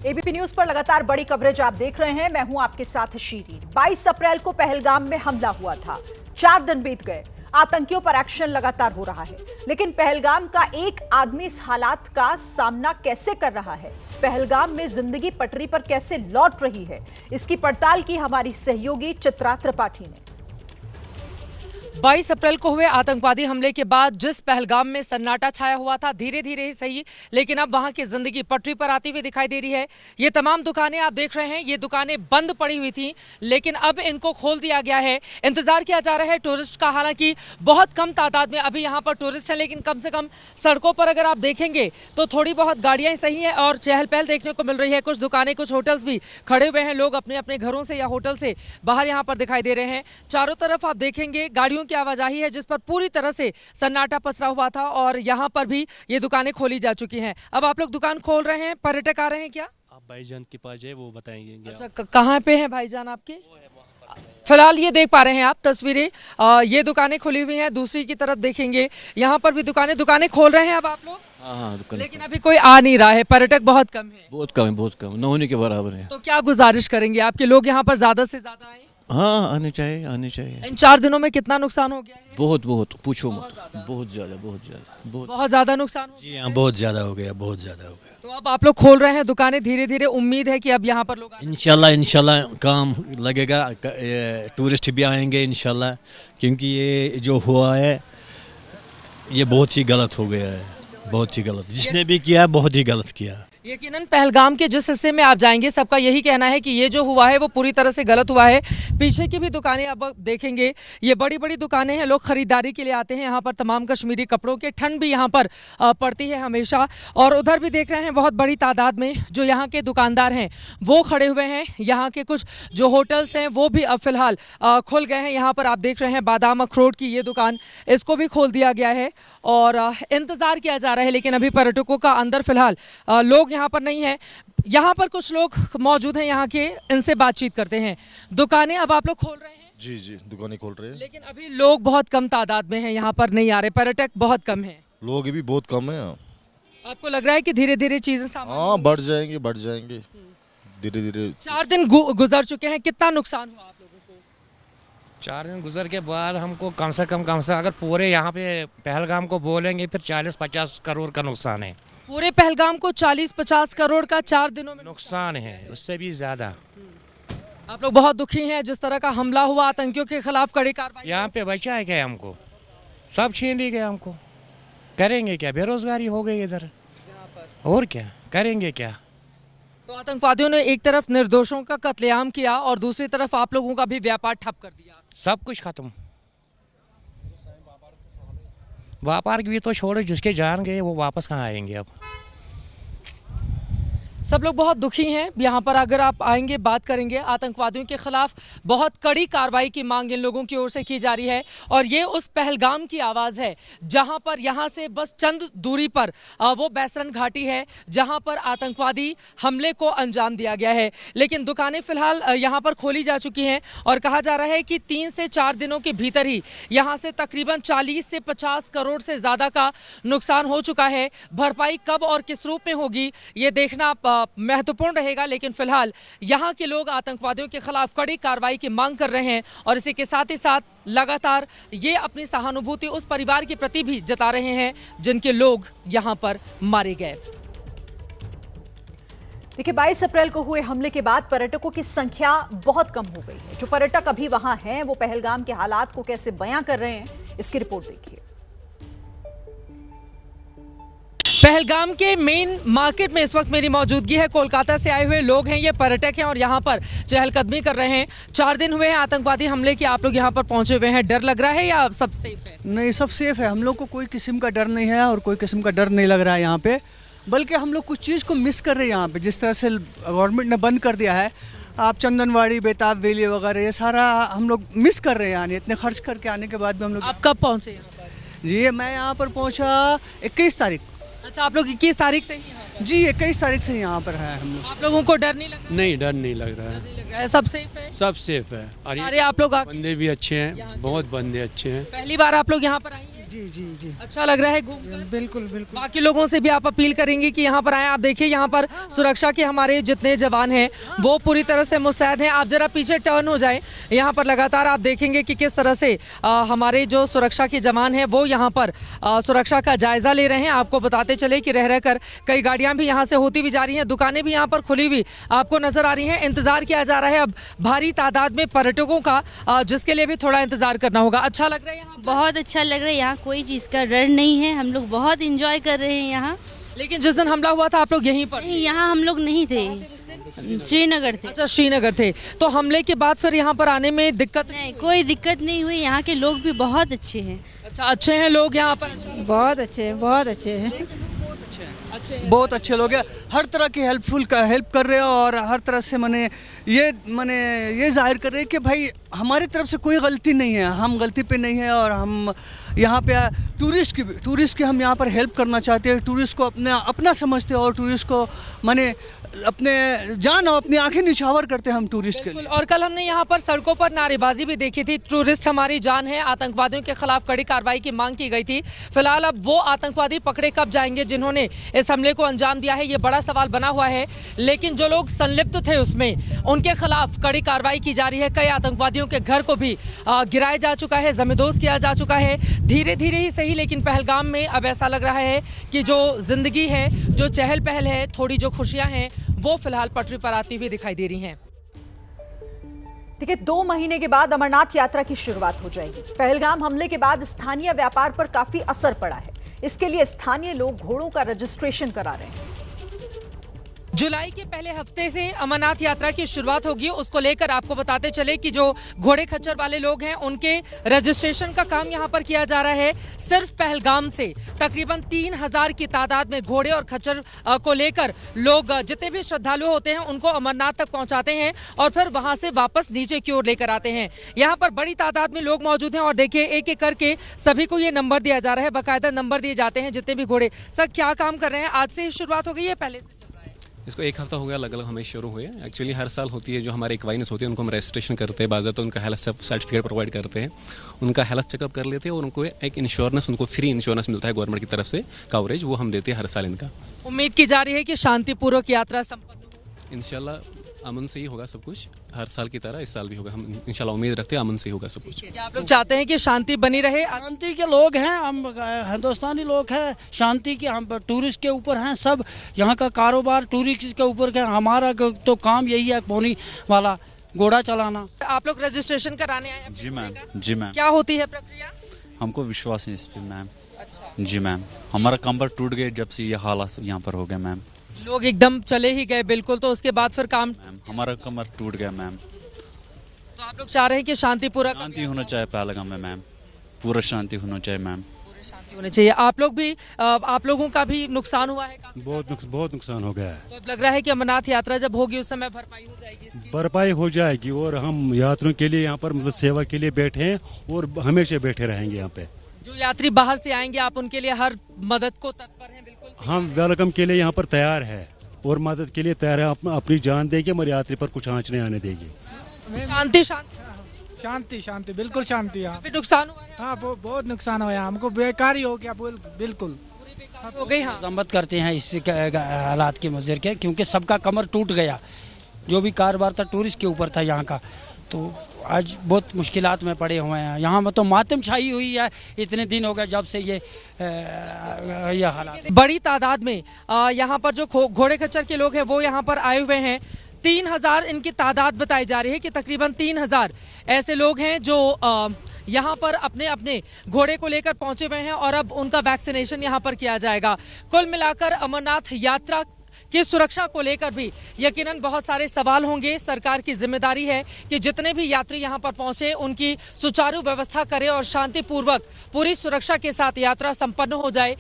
ABP news पर लगातार बड़ी कवरेज आप देख रहे हैं। मैं हूं आपके साथ शीरी। 22 अप्रैल को पहलगाम में हमला हुआ था। 4 दिन बीत गए। आतंकियों पर एक्शन लगातार हो रहा है, लेकिन पहलगाम का एक आदमी इस हालात का सामना कैसे कर रहा है, पहलगाम में जिंदगी पटरी पर कैसे लौट रही है, इसकी पड़ताल की हमारी सहयोगी चित्रा त्रिपाठी ने। 22 अप्रैल को हुए आतंकवादी हमले के बाद जिस पहलगाम में सन्नाटा छाया हुआ था, धीरे धीरे ही सही, लेकिन अब वहां की जिंदगी पटरी पर आती हुई दिखाई दे रही है। ये तमाम दुकानें आप देख रहे हैं, ये दुकानें बंद पड़ी हुई थी, लेकिन अब इनको खोल दिया गया है। इंतजार किया जा रहा है टूरिस्ट का। हालांकि बहुत कम तादाद में अभी यहाँ पर टूरिस्ट हैं, लेकिन कम से कम सड़कों पर अगर आप देखेंगे तो थोड़ी बहुत गाड़ियां सही हैं और चहल पहल देखने को मिल रही है। कुछ दुकानें, कुछ होटल्स भी खड़े हुए हैं। लोग अपने अपने घरों से या होटल से बाहर यहाँ पर दिखाई दे रहे हैं। चारों तरफ आप देखेंगे गाड़ियों की आवाजाही है, जिस पर पूरी तरह से सन्नाटा पसरा हुआ था और यहाँ पर भी ये दुकानें खोली जा चुकी हैं। अब आप लोग दुकान खोल रहे हैं, पर्यटक आ रहे हैं क्या? आप भाईजान के पास जाए, वो बताएंगे। अच्छा, कहाँ पे हैं भाईजान आपके? फिलहाल ये देख पा रहे हैं आप तस्वीरें, ये दुकानें खुली हुई हैं। दूसरी की तरफ देखेंगे, यहाँ पर भी दुकानें खोल रहे हैं अब आप लोग। हाँ, लेकिन अभी कोई आ नहीं रहा है, पर्यटक बहुत कम है। बहुत कम, न होने के बराबर है। तो क्या गुजारिश करेंगे आपके लोग यहाँ पर ज्यादा से ज्यादा आए? हाँ, आने चाहिए। इन 4 दिनों में कितना नुकसान हो गया है? बहुत पूछो मत। बहुत ज्यादा बहुत ज्यादा नुकसान हो जी हाँ, बहुत ज़्यादा हो गया। तो अब आप लोग खोल रहे हैं दुकानें धीरे धीरे, उम्मीद है कि अब यहाँ पर लोग इंशाल्लाह काम लगेगा, टूरिस्ट भी आएंगे इंशाल्लाह, क्योंकि ये जो हुआ है ये बहुत ही गलत हो गया है। बहुत ही गलत, जिसने भी किया बहुत ही गलत किया। यकीनन पहलगाम के जिस हिस्से में आप जाएंगे, सबका यही कहना है कि ये जो हुआ है वो पूरी तरह से गलत हुआ है। पीछे की भी दुकानें अब देखेंगे, ये बड़ी बड़ी दुकानें हैं, लोग खरीदारी के लिए आते हैं यहाँ पर, तमाम कश्मीरी कपड़ों के। ठंड भी यहाँ पर पड़ती है हमेशा। और उधर भी देख रहे हैं बहुत बड़ी तादाद में जो यहाँ के दुकानदार हैं वो खड़े हुए हैं। यहाँ के कुछ जो होटल्स हैं वो भी अब फिलहाल खुल गए हैं। यहाँ पर आप देख रहे हैं बादाम अखरोट की ये दुकान, इसको भी खोल दिया गया है और इंतज़ार किया जा रहा है। लेकिन अभी पर्यटकों का अंदर फिलहाल लोग यहाँ पर नहीं है। यहाँ पर कुछ लोग मौजूद हैं यहाँ के, इनसे बातचीत करते हैं। दुकानें अब आप लोग खोल रहे हैं? जी, दुकानें खोल रहे हैं, लेकिन अभी लोग बहुत कम तादाद में हैं, यहाँ पर नहीं आ रहे, पर्यटक बहुत कम हैं। लोग भी बहुत कम है। आपको लग रहा है कि धीरे धीरे चीजें सामान्य? हाँ, बढ़ जाएंगे धीरे धीरे। 4 दिन गुजर चुके हैं, कितना नुकसान हुआ आप लोगों को? 4 दिन गुजर के बाद हमको कम से कम अगर पूरे यहाँ पे पहलगाम को बोलेंगे फिर 40-50 करोड़ का नुकसान है। पूरे पहलगाम को 40-50 करोड़ का 4 दिनों में नुकसान है, उससे भी ज़्यादा। आप लोग बहुत दुखी हैं जिस तरह का हमला हुआ, आतंकियों के खिलाफ कड़ी कार्रवाई। यहाँ पे बचा है क्या हमको? सब छीन ली गया हमको। करेंगे क्या? बेरोजगारी हो गई इधर, और क्या करेंगे क्या? तो आतंकवादियों ने एक तरफ निर्दोषों का कत्लेआम किया और दूसरी तरफ आप लोगों का भी व्यापार ठप कर दिया। सब कुछ खत्म। व्यापार भी तो छोड़ो, जिसके जान गए वो वापस कहाँ आएंगे? अब सब लोग बहुत दुखी हैं। यहाँ पर अगर आप आएंगे, बात करेंगे, आतंकवादियों के खिलाफ बहुत कड़ी कार्रवाई की मांग इन लोगों की ओर से की जा रही है। और ये उस पहलगाम की आवाज़ है जहाँ पर यहाँ से बस चंद दूरी पर वो बैसरन घाटी है जहाँ पर आतंकवादी हमले को अंजाम दिया गया है। लेकिन दुकानें फिलहाल यहाँ पर खोली जा चुकी हैं और कहा जा रहा है कि 3 से 4 दिनों के भीतर ही यहाँ से तकरीबन 40 से 50 करोड़ से ज़्यादा का नुकसान हो चुका है। भरपाई कब और किस रूप में होगी ये देखना महत्वपूर्ण रहेगा। लेकिन फिलहाल यहाँ के लोग आतंकवादियों के खिलाफ कड़ी कार्रवाई की मांग कर रहे हैं और इसी के साथ ही साथ लगातार ये अपनी सहानुभूति उस परिवार के प्रति भी जता रहे हैं जिनके लोग यहाँ पर मारे गए। देखिए, 22 अप्रैल को हुए हमले के बाद पर्यटकों की संख्या बहुत कम हो गई है। जो पर्यटक अभी वहां हैं वो पहलगाम के हालात को कैसे बयां कर रहे हैं, इसकी रिपोर्ट देखिए। पहलगाम के मेन मार्केट में इस वक्त मेरी मौजूदगी है। कोलकाता से आए हुए लोग हैं, ये पर्यटक हैं और यहाँ पर चहलकदमी कर रहे हैं। 4 दिन हुए हैं आतंकवादी हमले के, आप लोग यहाँ पर पहुंचे हुए हैं। डर लग रहा है या सब सेफ है? नहीं, सब सेफ है। हम लोग को कोई किस्म का डर नहीं है और कोई किस्म का डर नहीं लग रहा है यहाँ पे। बल्कि हम लोग कुछ चीज़ को मिस कर रहे हैं यहाँ पे। जिस तरह से गवर्नमेंट ने बंद कर दिया है, आप चंदनवाड़ी, बेताब वैली वगैरह ये सारा हम लोग मिस कर रहे हैं। यानी इतने खर्च करके आने के बाद भी हम लोग। आप कब पहुँचे यहाँ पर? जी, मैं यहाँ पर पहुँचा 21 तारीख। अच्छा, आप लोग 21 तारीख से ही यहाँ पर? जी, 21 तारीख से यहाँ पर है हम लोग। आप लोगों को डर नहीं लग रहा? नहीं, डर नहीं लग रहा है। सब सेफ है? सब सेफ है। अरे आप लोग बंदे भी अच्छे हैं, बहुत बंदे अच्छे हैं। पहली बार आप लोग यहाँ पर आए हैं? जी जी जी अच्छा लग रहा है घूमकर? बिल्कुल बिल्कुल। बाकी लोगों से भी आप अपील करेंगे कि यहाँ पर आए। आप देखिए यहाँ पर सुरक्षा के हमारे जितने जवान हैं वो पूरी तरह से मुस्तैद हैं। आप जरा पीछे टर्न हो जाएं, यहाँ पर लगातार आप देखेंगे कि किस तरह से हमारे जो सुरक्षा के जवान हैं वो यहाँ पर सुरक्षा का जायजा ले रहे हैं। आपको बताते चले कि रह रहकर कई गाड़ियाँ भी यहाँ से होती भी जा रही हैं, दुकानें भी यहाँ पर खुली हुई आपको नजर आ रही हैं। इंतजार किया जा रहा है अब भारी तादाद में पर्यटकों का, जिसके लिए भी थोड़ा इंतजार करना होगा। अच्छा लग रहा है यहाँ? बहुत अच्छा लग रहा है, यहाँ कोई चीज़ का डर नहीं है, हम लोग बहुत इंजॉय कर रहे हैं यहाँ। लेकिन जिस दिन हमला हुआ था आप लोग यहीं पर? नहीं, यहाँ हम लोग नहीं थे, श्रीनगर थे। अच्छा, श्रीनगर थे। तो हमले के बाद फिर यहाँ पर आने में दिक्कत? नहीं, कोई दिक्कत नहीं हुई, यहाँ के लोग भी बहुत अच्छे हैं। अच्छा, अच्छे हैं लोग यहाँ पर? बहुत अच्छे हैं, बहुत अच्छे हैं। बहुत अच्छे लोग हैं, हर तरह की हेल्प कर रहे हैं और हर तरह से मैंने ये जाहिर कर रहे हैं कि भाई हमारी तरफ से कोई गलती नहीं है, हम गलती पे नहीं है और हम यहाँ पे टूरिस्ट की हम यहाँ पर हेल्प करना चाहते हैं। टूरिस्ट को अपना समझते हैं और टूरिस्ट को मैंने अपने जान और अपनी आंखें निछावर करते हैं हम टूरिस्ट के लिए। और कल हमने यहाँ पर सड़कों पर नारेबाजी भी देखी थी, टूरिस्ट हमारी जान है, आतंकवादियों के खिलाफ कड़ी कार्रवाई की मांग की गई थी। फिलहाल अब वो आतंकवादी पकड़े कब जाएंगे जिन्होंने इस हमले को अंजाम दिया है, ये बड़ा सवाल बना हुआ है। लेकिन जो लोग संलिप्त थे उसमें, उनके खिलाफ कड़ी कार्रवाई की जा रही है। कई आतंकवादियों के घर को भी गिराया जा चुका है, जमींदोज किया जा चुका है। धीरे धीरे ही सही, लेकिन पहलगाम में अब ऐसा लग रहा है कि जो जिंदगी है, जो चहल पहल है, थोड़ी जो खुशियां हैं, वो फिलहाल पटरी पर आती हुई दिखाई दे रही हैं। देखिए, 2 महीने के बाद अमरनाथ यात्रा की शुरुआत हो जाएगी। पहलगाम हमले के बाद स्थानीय व्यापार पर काफी असर पड़ा है। इसके लिए स्थानीय लोग घोड़ों का रजिस्ट्रेशन करा रहे हैं। जुलाई के पहले हफ्ते से अमरनाथ यात्रा की शुरुआत होगी। उसको लेकर आपको बताते चले कि जो घोड़े खच्चर वाले लोग हैं उनके रजिस्ट्रेशन का काम यहां पर किया जा रहा है। सिर्फ पहलगाम से तकरीबन 3000 की तादाद में घोड़े और खच्चर को लेकर लोग, जितने भी श्रद्धालु होते हैं, उनको अमरनाथ तक पहुंचाते हैं और फिर वहां से वापस नीचे की ओर लेकर आते हैं। यहाँ पर बड़ी तादाद में लोग मौजूद हैं और देखिए एक एक करके सभी को ये नंबर दिया जा रहा है, बाकायदा नंबर दिए जाते हैं जितने भी घोड़े। सर, क्या काम कर रहे हैं? आज से ही शुरुआत हो गई है, पहले से? इसको 1 हफ्ता हो गया, अलग अलग हमें शुरू हुए। एक्चुअली हर साल होती है, जो हमारे इक्वाइनेस होते हैं उनको हम रजिस्ट्रेशन करते हैं, बाज़ाब्ता उनका हेल्थ सर्टिफिकेट प्रोवाइड करते हैं, उनका हेल्थ चेकअप कर लेते हैं और उनको एक इंश्योरेंस, उनको फ्री इंश्योरेंस मिलता है गवर्नमेंट की तरफ से, कवरेज वो हम देते हैं हर साल इनका। उम्मीद की जा रही है कि शांतिपूर्वक यात्रा संपन्न हो। इंशाल्लाह अमन से ही होगा सब कुछ, हर साल की तरह इस साल भी होगा। हम इंशाल्लाह उम्मीद रखते हैं अमन से ही होगा सब कुछ। क्या आप लोग चाहते हैं कि शांति बनी रहे? शांति के लोग हैं हम, हिंदुस्तानी लोग हैं, शांति के हम टूरिस्ट के ऊपर हैं सब। यहाँ का कारोबार टूरिस्ट के ऊपर है, हमारा तो काम यही है, पोनी वाला घोड़ा चलाना। आप लोग रजिस्ट्रेशन कराने आए हैं? जी मैम, जी मैम। क्या होती है प्रक्रिया? हमको विश्वास है इस पे मैम। अच्छा जी मैम, हमारा कंबर टूट गए जब से ये हालात यहाँ पर हो गए मैम। लोग एकदम चले ही गए बिल्कुल, तो उसके बाद फिर काम? मैम हमारा कमर टूट गया मैम। तो आप लोग चाह रहे हैं कि शांतिपूर्वक शांति होना चाहिए पहलगाम में मैम, पूरा शांति होना चाहिए मैम। शांति होनी चाहिए। आप लोग भी, आप लोगों का भी नुकसान हुआ है? बहुत नुकसान हो गया है। तो अब लग रहा है कि अमरनाथ यात्रा जब होगी उस समय भरपाई हो जाएगी इसकी? भरपाई हो जाएगी और हम यात्रियों के लिए यहाँ पर मतलब सेवा के लिए बैठे हैं और हमेशा बैठे रहेंगे यहाँ पे। जो यात्री बाहर से आएंगे आप उनके लिए हर मदद को तत्पर हैं? बिल्कुल, हम वेलकम के लिए यहाँ पर तैयार है और मदद के लिए तैयार है, अपनी जान देंगे, हमारे यात्री पर कुछ आँच नहीं आने देंगे। शांति शांति शांति शांति, बिल्कुल शांति। यहाँ भी नुकसान हुआ है? हाँ, बहुत नुकसान हुआ, हमको बेकार ही हो गया बिल्कुल हो गई। हाँ, मजम्मत करते हैं इस हालात के मुजर के, क्योंकि सबका कमर टूट गया। जो भी कारोबार था टूरिस्ट के ऊपर था यहाँ का, तो आज बहुत मुश्किलात में पड़े हुए हैं। यहाँ में तो मातम छाई हुई है, इतने दिन हो गए जब से ये हालात। बड़ी तादाद में यहाँ पर जो घोड़े खच्चर के लोग हैं वो यहाँ पर आए हुए हैं। 3000 इनकी तादाद बताई जा रही है कि तकरीबन 3000 ऐसे लोग हैं जो यहाँ पर अपने अपने घोड़े को लेकर पहुंचे हुए हैं और अब उनका वैक्सीनेशन यहाँ पर किया जाएगा। कुल मिलाकर अमरनाथ यात्रा की सुरक्षा को लेकर भी यकीनन बहुत सारे सवाल होंगे। सरकार की जिम्मेदारी है कि जितने भी यात्री यहाँ पर पहुंचे उनकी सुचारू व्यवस्था करे और शांतिपूर्वक पूरी सुरक्षा के साथ यात्रा संपन्न हो जाए।